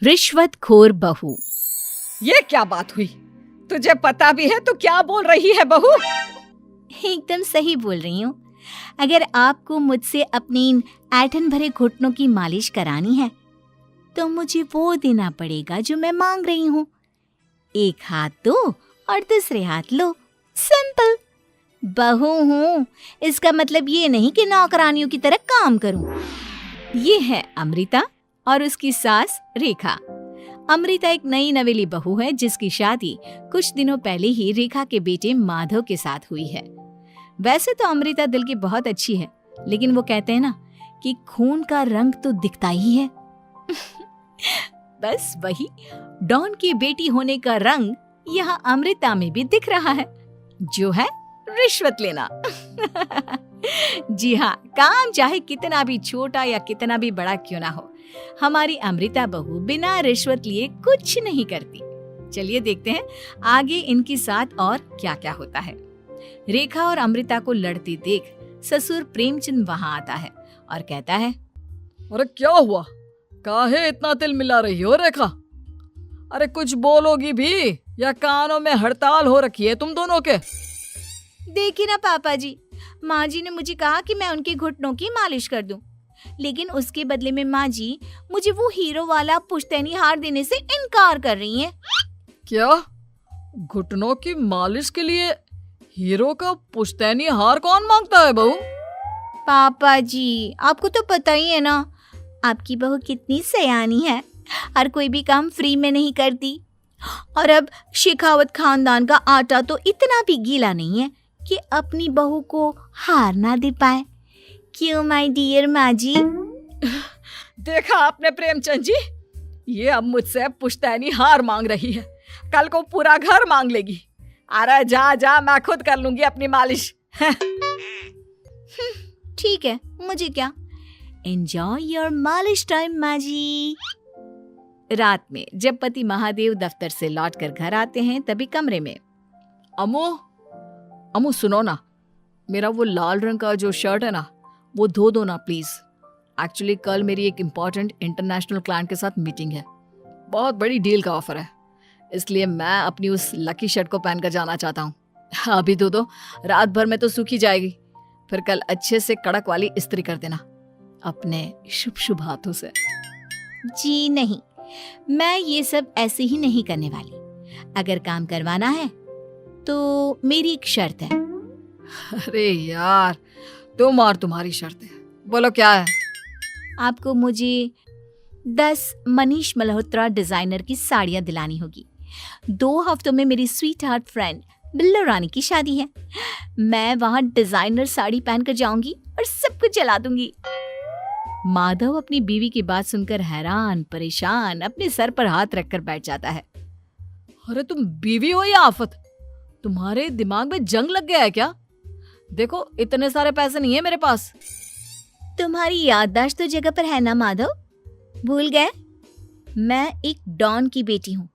रिश्वतखोर बहू। ये क्या बात हुई? तुझे पता भी है तो क्या बोल रही है बहू? एकदम सही बोल रही हूँ। अगर आपको मुझसे अपनी इन ऐंठन भरे घुटनों की मालिश करानी है तो मुझे वो देना पड़ेगा जो मैं मांग रही हूँ। एक हाथ दो और दूसरे हाथ लो, सिंपल। बहू हूँ, इसका मतलब ये नहीं कि नौकरानियों की तरह काम करूँ। ये है अमृता और उसकी सास रेखा। अमृता एक नई नवेली बहू है जिसकी शादी कुछ दिनों पहले ही रेखा के बेटे माधव के साथ हुई है। वैसे तो अमृता दिल की बहुत अच्छी है, लेकिन वो कहते हैं ना कि खून का रंग तो दिखता ही है। बस वही डॉन की बेटी होने का रंग यहाँ अमृता में भी दिख रहा है, जो है रिश्वत लेना। जी हाँ, काम चाहे कितना भी छोटा या कितना भी बड़ा क्यों ना हो, हमारी अमृता बहू बिना रिश्वत लिए कुछ नहीं करती। चलिए देखते हैं आगे इनके साथ और क्या क्या होता है। रेखा और अमृता को लड़ते देख ससुर प्रेमचंद वहां आता है और कहता है, अरे क्या हुआ? काहे इतना तिल मिला रही हो रेखा? अरे कुछ बोलोगी भी या कानों में हड़ताल हो रखी है तुम दोनों के? देखिए ना पापा जी, माँ जी ने मुझे कहा कि मैं उनके घुटनों की मालिश कर दूं, लेकिन उसके बदले में माँ जी मुझे वो हीरो वाला पुश्तैनी हार देने से इनकार कर रही हैं। क्या? घुटनों की मालिश के लिए हीरो का पुश्तैनी हार कौन मांगता है बहू? पापा जी, आपको तो पता ही है ना, आपकी बहू कितनी सयानी है, हर कोई भी काम फ्री में नहीं करती। और अब शेखावत खानदान का आटा तो इतना भी गीला नहीं है कि अपनी बहू को हार ना दे पाए। क्यों माय डियर माँ जी? देखा आपने प्रेमचंद जी, ये अब मुझसे पुश्तैनी हार मांग रही है, कल को पूरा घर मांग लेगी। अरे जा जा, मैं खुद कर लूंगी अपनी मालिश। ठीक है, मुझे क्या। एंजॉय योर मालिश टाइम माँ जी। रात में जब पति महादेव दफ्तर से लौटकर घर आते हैं तभी कमरे में, अमू सुनो ना, मेरा वो लाल रंग का जो शर्ट है ना वो धो दो ना प्लीज। एक्चुअली कल मेरी एक इम्पॉर्टेंट इंटरनेशनल क्लाइंट के साथ मीटिंग है, बहुत बड़ी डील का ऑफर है, इसलिए मैं अपनी उस लकी शर्ट को पहनकर जाना चाहता हूँ। अभी धो दो, रात भर में तो सूखी जाएगी, फिर कल अच्छे से कड़क वाली इस्त्री कर देना अपने शुभ शुभ हाथों से। जी नहीं, मैं ये सब ऐसे ही नहीं करने वाली। अगर काम करवाना है तो मेरी एक शर्त है। अरे यार, तुम और तुम्हारी शर्तें, बोलो क्या है? आपको मुझे 10 मनीष मल्होत्रा डिजाइनर की साड़ियां दिलानी होगी। 2 हफ्तों में मेरी स्वीट हार्ट फ्रेंड बिल्लो रानी की शादी है। मैं वहां डिजाइनर साड़ी पहनकर जाऊंगी और सब कुछ जला दूंगी। माधव अपनी बीवी की बात सुनकर हैरान परेशान अपने सर पर हाथ रखकर बैठ जाता है। अरे तुम बीवी हो या आफत? तुम्हारे दिमाग में जंग लग गया है क्या? देखो इतने सारे पैसे नहीं है मेरे पास। तुम्हारी याददाश्त तो जगह पर है ना माधव, भूल गए? मैं एक डॉन की बेटी हूँ।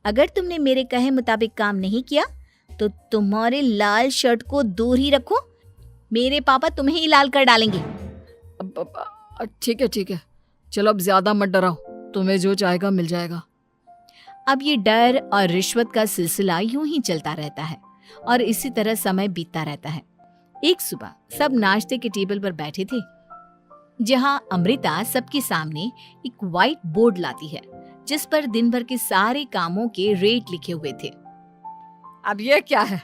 अगर तुमने मेरे कहे मुताबिक काम नहीं किया तो तुम्हारे लाल शर्ट को दूर ही रखो, मेरे पापा तुम्हें ही लाल कर डालेंगे। ठीक है, चलो अब ज्यादा मत डराओ, तुम्हें जो चाहेगा मिल जाएगा। अब ये डर और रिश्वत का सिलसिला यूं ही चलता रहता है और इसी तरह समय बीतता रहता है। एक सुबह सब नाश्ते के टेबल पर बैठे थे, जहां अमृता सबके सामने एक व्हाइट बोर्ड लाती है जिस पर दिन भर के सारे कामों के रेट लिखे हुए थे। अब ये क्या है?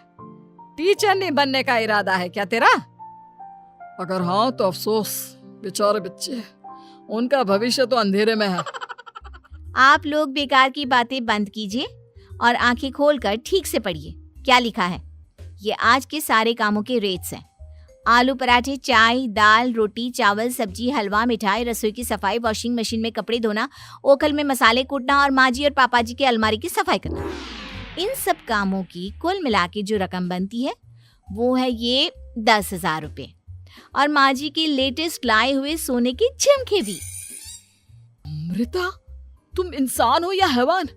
टीचर नहीं बनने का इरादा है क्या तेरा? अगर हाँ तो अफसोस, बेचारे बच्चे, उनका भविष्य तो अंधेरे में है। आप लोग बेकार की बातें बंद कीजिए और आंखें खोलकर ठीक से पढ़िए क्या लिखा है। ये आज के सारे कामों के रेट्स हैं। आलू पराठे, चाय, दाल, रोटी, चावल, सब्जी, हलवा, मिठाई, रसोई की सफाई, वॉशिंग मशीन में कपड़े धोना, ओखल में मसाले कूटना और माँ जी और पापा जी के अलमारी की सफाई करना। इन सब कामों की कुल मिला के जो रकम बनती है वो है ये 10,000 रुपए और माँ जी के लेटेस्ट लाए हुए सोने के झुमके भी। अमृता, तुम इंसान हो या हैवान?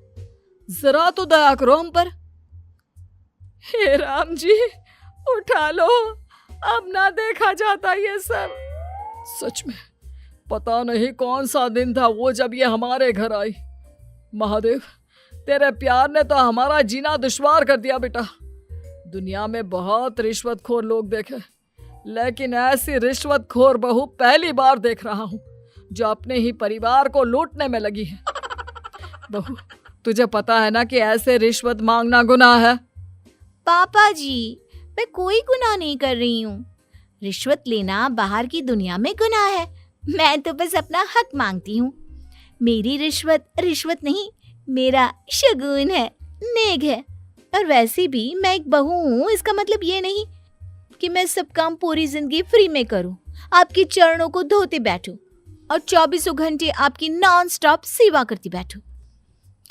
जरा तो दया करो हम पर। हे राम जी, उठा लो, अब ना देखा जाता ये सब। सच में पता नहीं कौन सा दिन था वो जब ये हमारे घर आई। महादेव, तेरे प्यार ने तो हमारा जीना दुश्वार कर दिया बेटा। दुनिया में बहुत रिश्वतखोर लोग देखे, लेकिन ऐसी रिश्वतखोर बहू पहली बार देख रहा हूँ जो अपने ही परिवार को लूटने में लगी है। बहू, तुझे पता है ना कि ऐसे रिश्वत मांगना गुनाह है। पापा जी, मैं कोई गुनाह नहीं कर रही हूँ। रिश्वत लेना बाहर की दुनिया में गुनाह है। मैं तो बस अपना हक मांगती हूँ। मेरी रिश्वत रिश्वत नहीं, मेरा शगुन है, नेग है। और वैसे भी मैं एक बहू हूँ, इसका मतलब ये नहीं कि मैं सब काम पूरी जिंदगी फ्री में करूँ, आपके चरणों को धोते बैठूं और 24 घंटे आपकी नॉन स्टॉप सेवा करती बैठूं।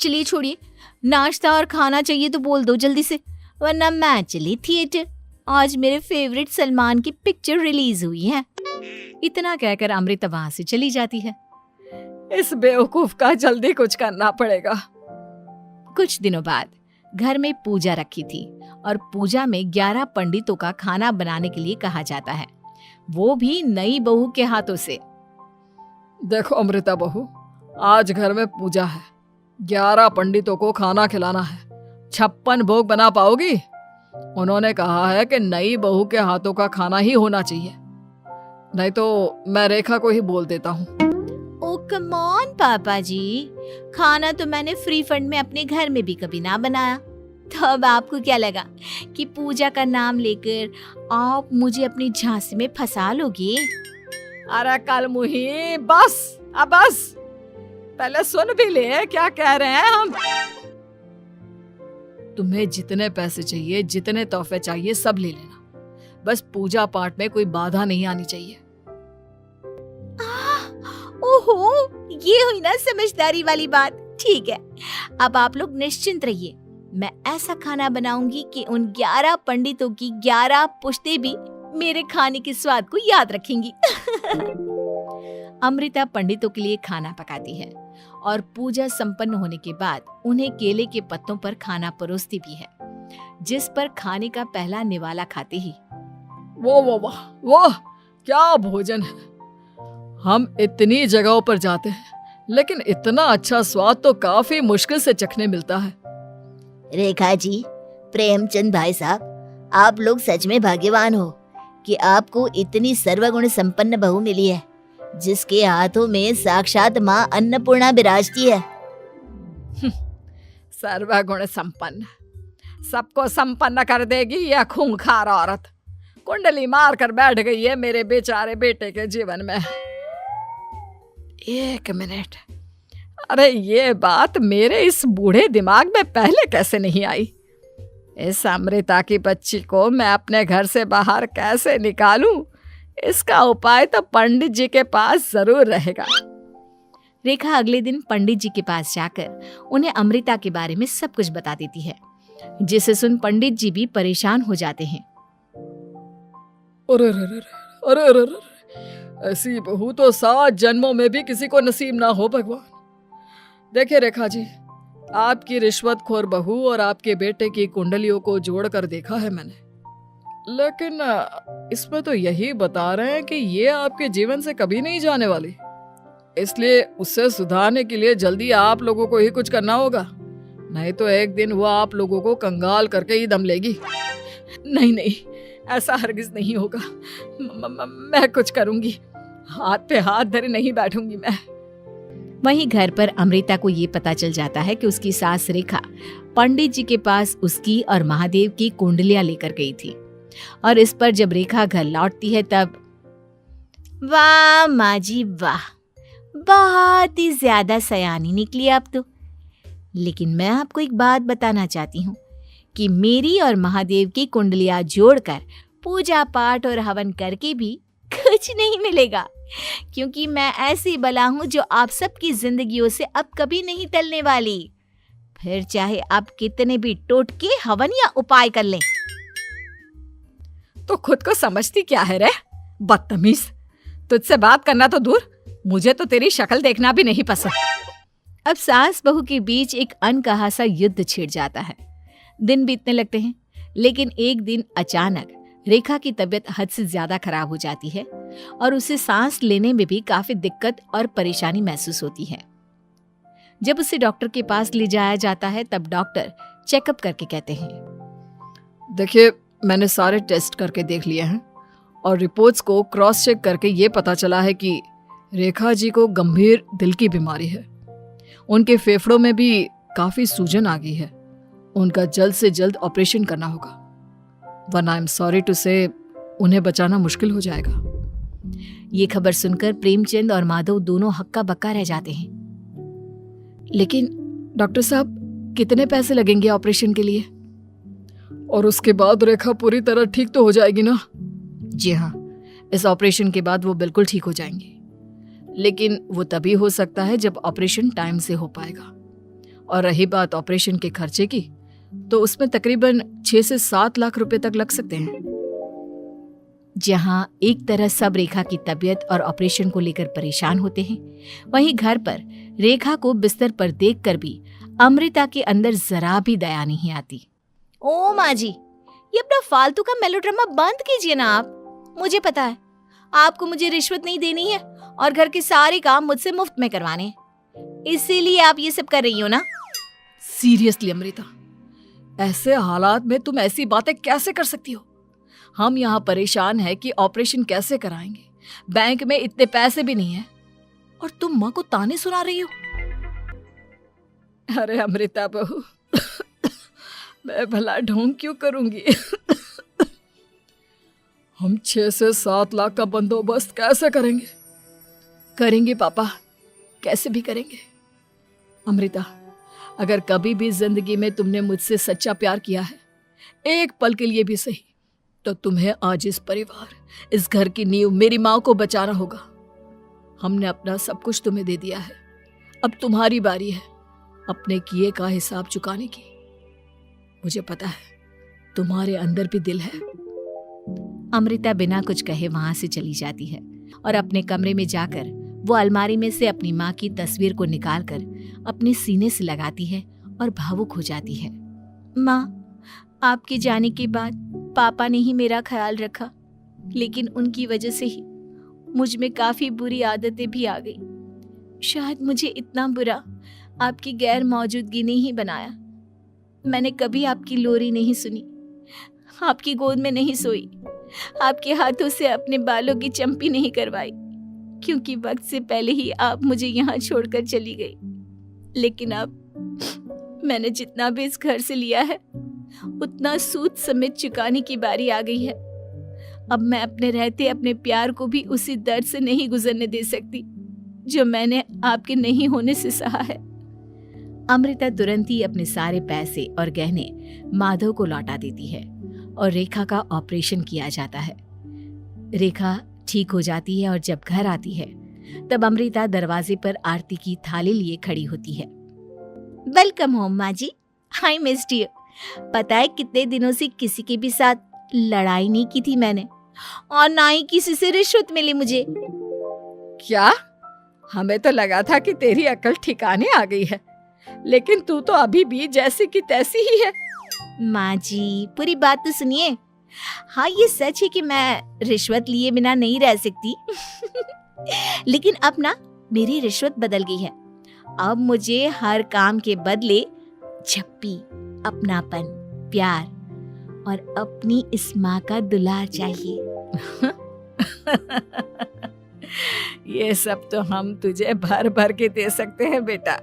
चलिए छोड़िए, नाश्ता और खाना चाहिए तो बोल दो जल्दी से, वरना मैं चली थिएटर। आज मेरे फेवरेट सलमान की पिक्चर रिलीज हुई है। इतना कहकर अमृता वहां से चली जाती है। इस बेवकूफ का जल्दी कुछ करना पड़ेगा। कुछ दिनों बाद घर में पूजा रखी थी और पूजा में 11 पंडितों का खाना बनाने के लिए कहा जाता है, वो भी नई बहू के हाथों से। देखो अमृता बहू, आज घर में पूजा है, 11 पंडितों को खाना खिलाना है। 56 भोग बना पाओगी? उन्होंने कहा है कि नई बहू के हाथों का खाना ही होना चाहिए, नहीं तो मैं रेखा को ही बोल देता हूँ। ओ कम ऑन पापा जी, खाना तो मैंने फ्री फंड में अपने घर में भी कभी ना बनाया, तो अब आपको क्या लगा कि पूजा का नाम लेकर आप मुझे अपनी झांसी में फंसा लोगे? अरे कल मुही, बस अब बस, पहले सुन भी ले क्या कह रहे हैं हम। तुम्हें जितने पैसे चाहिए, जितने तोहफे चाहिए, सब ले लेना, बस पूजा पाठ में कोई बाधा नहीं आनी चाहिए। ओहो, ये हुई ना समझदारी वाली बात। ठीक है, अब आप लोग निश्चिंत रहिए, मैं ऐसा खाना बनाऊंगी कि उन 11 पंडितों की 11 पुश्तें भी मेरे खाने के स्वाद को याद रखेंगी। अमृता पंडितों के लिए खाना पकाती है और पूजा संपन्न होने के बाद उन्हें केले के पत्तों पर खाना परोसती भी है, जिस पर खाने का पहला निवाला खाते ही वो क्या भोजन है। हम इतनी जगहों पर जाते हैं, लेकिन इतना अच्छा स्वाद तो काफी मुश्किल से चखने मिलता है। रेखा जी, प्रेमचंद भाई साहब, आप लोग सच में भाग्यवान हो कि आपको इतनी सर्वगुण संपन्न बहू मिली है, जिसके हाथों में साक्षात माँ अन्नपूर्णा विराजती है। सर्वगुण संपन्न, सबको संपन्न कर देगी यह खूंखार औरत। कुंडली मार कर बैठ गई है मेरे बेचारे बेटे के जीवन में। एक मिनट, अरे ये बात मेरे इस बूढ़े दिमाग में पहले कैसे नहीं आई? इस अमृता की बच्ची को मैं अपने घर से बाहर कैसे निकालूं? इसका उपाय तो पंडित जी के पास जरूर रहेगा। रेखा अगले दिन पंडित जी के पास जाकर उन्हें अमृता के बारे में सब कुछ बता देती है, जिसे सुन पंडित जी भी परेशान हो जाते हैं। अरे, ऐसी बहू तो 7 जन्मों में भी किसी को नसीब ना हो भगवान। देखिए रेखा जी, आपकी रिश्वतखोर बहू और आपके बेटे की कुंडलियों को जोड़कर देखा है मैंने, लेकिन इसमें तो यही बता रहे हैं कि ये आपके जीवन से कभी नहीं जाने वाली। इसलिए उससे सुधारने के लिए जल्दी आप लोगों को ही कुछ करना होगा, नहीं तो एक दिन वो आप लोगों को कंगाल करके ही दम लेगी। नहीं, ऐसा हरगिज नहीं होगा। मैं कुछ करूंगी, हाथ पे हाथ धरे नहीं बैठूंगी मैं। वहीं घर पर अमृता को ये पता चल जाता है कि उसकी सास रेखा पंडित जी के पास उसकी और महादेव की कुंडलियां लेकर गई थी, और इस पर जब रेखा घर लौटती है तब वाह माँ जी वाह, बहुत ही ज्यादा सयानी निकली आप तो। लेकिन मैं आपको एक बात बताना चाहती हूँ कि मेरी और महादेव की कुंडलियां जोड़कर पूजा पाठ और हवन करके भी कुछ नहीं मिलेगा, क्योंकि मैं ऐसी बला हूं जो आप सबकी जिंदगियों से अब कभी नहीं टलने वाली, फिर चाहे आप कितने भी टोटके हवन या उपाय कर लें। तो खुद को समझती क्या है रे बदतमीज, तुझसे बात करना तो दूर, मुझे तो तेरी शक्ल देखना भी नहीं पसंद। अब सास बहू के बीच एक अनकहा सा युद्ध छिड़ जाता है। दिन बीतने लगते हैं, लेकिन एक दिन अचानक रेखा की तबीयत हद से ज्यादा खराब हो जाती है और उसे सांस लेने में भी काफी दिक्कत और परेशानी महसूस होती है। जब उसे डॉक्टर के पास ले जाया जाता है तब डॉक्टर चेकअप करके कहते हैं, देखिए, मैंने सारे टेस्ट करके देख लिए हैं और रिपोर्ट्स को क्रॉस चेक करके ये पता चला है कि रेखा जी को गंभीर दिल की बीमारी है। उनके फेफड़ों में भी काफी सूजन आ गई है। उनका जल्द से जल्द ऑपरेशन करना होगा, वरना आई एम सॉरी टू से उन्हें बचाना मुश्किल हो जाएगा। ये खबर सुनकर प्रेमचंद और माधव दोनों हक्का बक्का रह जाते हैं। लेकिन डॉक्टर साहब, कितने पैसे लगेंगे ऑपरेशन के लिए? और उसके बाद रेखा पूरी तरह ठीक तो हो जाएगी ना? जी हाँ, इस ऑपरेशन के बाद वो बिल्कुल ठीक हो जाएंगे, लेकिन वो तभी हो सकता है जब ऑपरेशन टाइम से हो पाएगा। और रही बात ऑपरेशन के खर्चे की, तो उसमें तकरीबन 6 से 7 लाख रुपए तक लग सकते हैं। जहां एक तरह सब रेखा की तबीयत और ऑपरेशन को लेकर परेशान होते हैं, वहीं घर पर रेखा को बिस्तर पर देखकर भी अमृता के अंदर जरा भी दया नहीं आती। ओ माँ जी, ये अपना फालतू का मेलोड्रामा बंद कीजिए ना आप। मुझे पता है आपको मुझे रिश्वत नहीं देनी है और घर के सारे काम मुझसे मुफ्त में करवाने हैं, इसीलिए आप ये सब कर रही हो ना। सीरियसली अमृता, ऐसे हालात में तुम ऐसी बातें कैसे कर सकती हो? हम यहाँ परेशान हैं कि ऑपरेशन कैसे कराएंगे, बैंक में इतने पैसे भी नहीं है, और तुम माँ को ताने सुना रही हो। अरे अमृता बहू, मैं भला ढोंग क्यों करूंगी? हम 6 से 7 लाख का बंदोबस्त कैसे करेंगे? करेंगे पापा, कैसे भी करेंगे। अमृता, अगर कभी भी जिंदगी में तुमने मुझसे सच्चा प्यार किया है, एक पल के लिए भी सही, तो तुम्हें आज इस परिवार, इस घर की नींव, मेरी माँ को बचाना होगा। हमने अपना सब कुछ तुम्हें दे दिया है, अब तुम्हारी बारी है अपने किए का हिसाब चुकाने की। मुझे पता है तुम्हारे अंदर भी दिल है। अमृता बिना कुछ कहे वहां से चली जाती है और अपने कमरे में जाकर वो अलमारी में से अपनी माँ की तस्वीर को निकालकर अपने सीने से लगाती है और भावुक हो जाती है। माँ, आपके जाने के बाद पापा ने ही मेरा ख्याल रखा, लेकिन उनकी वजह से ही मुझ में काफी बुरी आदतें भी आ गई। शायद मुझे इतना बुरा आपकी गैर मौजूदगी ने ही बनाया। मैंने कभी आपकी लोरी नहीं सुनी, आपकी गोद में नहीं सोई, आपके हाथों से अपने बालों की चंपी नहीं करवाई, क्योंकि वक्त से पहले ही आप मुझे यहाँ छोड़कर चली गई। लेकिन अब मैंने जितना भी इस घर से लिया है, उतना सूद समेत चुकाने की बारी आ गई है। अब मैं अपने रहते अपने प्यार को भी उसी दर्द से नहीं गुजरने दे सकती जो मैंने आपके नहीं होने से सहा है। अमृता तुरंत ही अपने सारे पैसे और गहने माधव को लौटा देती है और रेखा का ऑपरेशन किया जाता है। रेखा ठीक हो जाती है और जब घर आती है तब अमृता दरवाजे पर आरती की थाली लिए खड़ी होती है। वेलकम होम माँ जी, आई मिस्ड यू। पता है कितने दिनों से किसी के भी साथ लड़ाई नहीं की थी मैंने, और ना ही किसी से रिश्वत मिली मुझे। क्या? हमें तो लगा था कि तेरी अकल ठिकाने आ गई है, लेकिन तू तो अभी भी जैसी की तैसी ही है। माँ जी, पूरी बात तो सुनिए। हाँ, ये सच है कि मैं रिश्वत लिए बिना नहीं रह सकती लेकिन अब ना मेरी रिश्वत बदल गई है। अब मुझे हर काम के बदले झप्पी, अपनापन, प्यार और अपनी इस माँ का दुलार चाहिए ये सब तो हम तुझे भर भर के दे सकते हैं बेटा।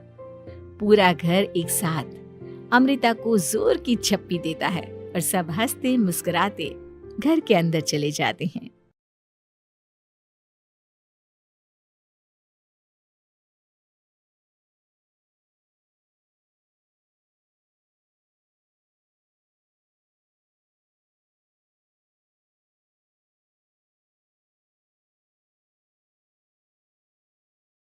पूरा घर एक साथ अमृता को जोर की झप्पी देता है और सब हंसते मुस्कुराते घर के अंदर चले जाते हैं।